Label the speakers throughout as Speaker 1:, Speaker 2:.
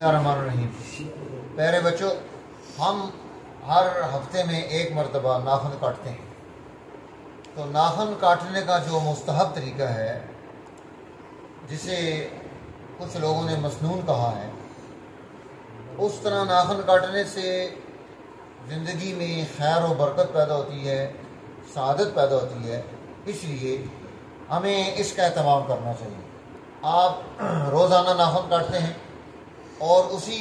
Speaker 1: रहीम। प्यारे बच्चों, हम हर हफ्ते में एक मरतबा नाखून काटते हैं। तो नाखून काटने का जो मुस्तहब तरीका है, जिसे कुछ लोगों ने मसनून कहा है, उस तरह नाखून काटने से ज़िंदगी में खैर और बरकत पैदा होती है, सआदत पैदा होती है। इसलिए हमें इसका एहतमाम करना चाहिए। आप रोज़ाना नाखून काटते हैं और उसी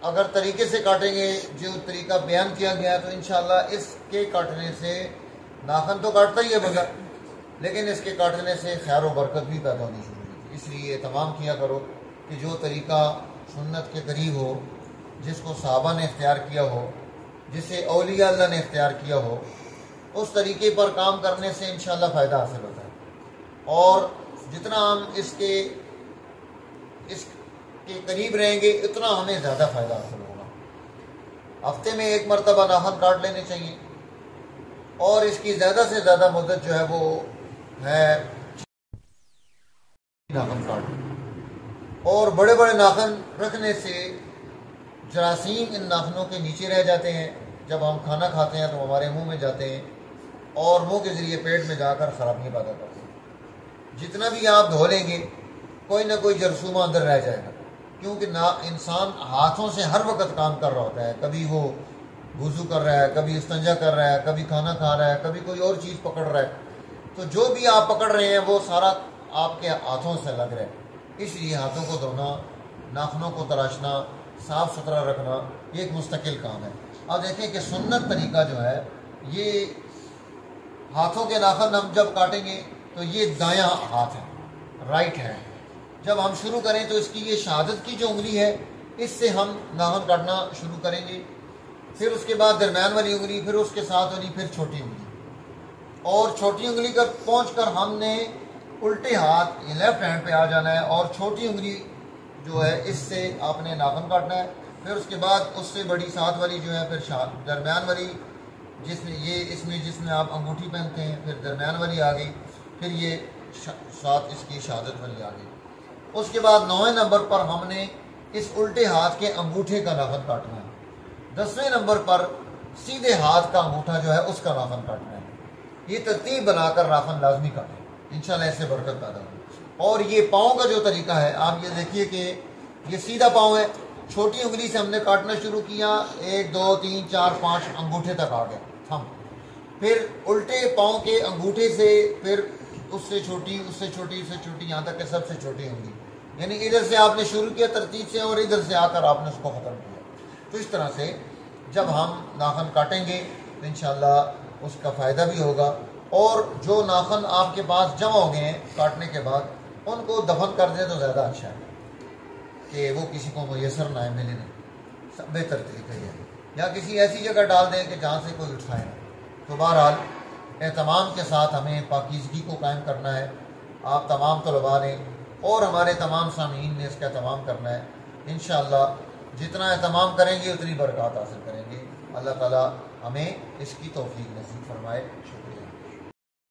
Speaker 1: अगर तरीके से काटेंगे जो तरीका बयान किया गया है, तो इंशाअल्लाह इसके काटने से नाखून तो काटता ही है बगैर, लेकिन इसके काटने से खैर व बरकत भी पैदा होनी शुरू होती है। इसलिए तमाम किया करो कि जो तरीका सुन्नत के करीब हो, जिसको सहाबा ने इख्तियार किया हो, जिसे औलिया अल्लाह ने इख्तियार किया हो, उस तरीके पर काम करने से इंशाअल्लाह फ़ायदा हासिल होता है। और जितना हम इसके करीब रहेंगे, इतना हमें ज़्यादा फ़ायदा हासिल होगा। हफ्ते में एक मरतबा नाखून काट लेने चाहिए और इसकी ज़्यादा से ज़्यादा मुद्दत जो है वो है नाखून काट। और बड़े बड़े नाखून रखने से जरासीम इन नाखूनों के नीचे रह जाते हैं। जब हम खाना खाते हैं तो हमारे मुंह में जाते हैं और मुंह के ज़रिए पेट में जाकर ख़राबियाँ पैदा करते हैं। जितना भी आप धो लेंगे, कोई ना कोई जरसूमा अंदर रह जाएगा, क्योंकि ना इंसान हाथों से हर वक्त काम कर रहा होता है। कभी वो वुज़ू कर रहा है, कभी इस्तिंजा कर रहा है, कभी खाना खा रहा है, कभी कोई और चीज़ पकड़ रहा है। तो जो भी आप पकड़ रहे हैं वो सारा आपके हाथों से लग रहा है। इसलिए हाथों को धोना, नाखूनों को तराशना, साफ़ सुथरा रखना, ये एक मुस्तकिल काम है। अब देखें कि सुन्नत तरीका जो है, ये हाथों के नाखून हम जब काटेंगे तो ये दायां हाथ है, राइट है। जब हम शुरू करें तो इसकी ये शहादत की जो उंगली है, इससे हम नाखून काटना शुरू करेंगे। फिर उसके बाद दरम्यान वाली उंगली, फिर उसके साथ वाली, फिर छोटी उंगली। और छोटी उंगली पर पहुंचकर हमने उल्टे हाथ लेफ्ट हैंड पे आ जाना है और छोटी उंगली जो है इससे आपने नाखून काटना है। फिर उसके बाद उससे बड़ी साथ वाली जो है, फिर दरम्यान वाली जिसमें आप अंगूठी पहनते हैं, फिर दरम्यान वाली आ गई, फिर ये साथ इसकी शहादत वाली आ गई। उसके बाद 9वें नंबर पर हमने इस उल्टे हाथ के अंगूठे का नाखून काटना है। 10वें नंबर पर सीधे हाथ का अंगूठा जो है उसका नाखून काटना है। ये तरतीब बनाकर नाखून लाजमी काटें, इंशाल्लाह इससे बरकत पैदा होगी। और ये पाँव का जो तरीका है, आप ये देखिए कि ये सीधा पाँव है, छोटी उंगली से हमने काटना शुरू किया, 1 2 3 4 5 अंगूठे तक आ गया थंब। फिर उल्टे पाँव के अंगूठे से फिर उससे छोटी, उससे छोटी, उससे छोटी, यहाँ तक के सबसे छोटी उंगली, यानी इधर से आपने शुरू किया तरतीब से और इधर से आकर आपने उसको ख़त्म किया। तो इस तरह से जब हम नाखून काटेंगे तो इंशाअल्लाह उसका फ़ायदा भी होगा। और जो नाखून आपके पास जमा हो गए हैं काटने के बाद, उनको दफन कर दें तो ज़्यादा अच्छा है कि वो किसी को मुयसर ना मिले, नहीं, बेहतर तरीका है। या किसी ऐसी जगह डाल दें कि जहाँ से कोई उठाए ना। तो बहरहाल एहतमाम के साथ हमें पाकीज़गी को कायम करना है। आप तमाम तलबा ने और हमारे तमाम सामीन ने इसका एहतमाम करना है। इंशाअल्लाह जितना एहतमाम करेंगे उतनी बरकत हासिल करेंगे। अल्लाह ताला हमें इसकी तौफीक नसीब फरमाए।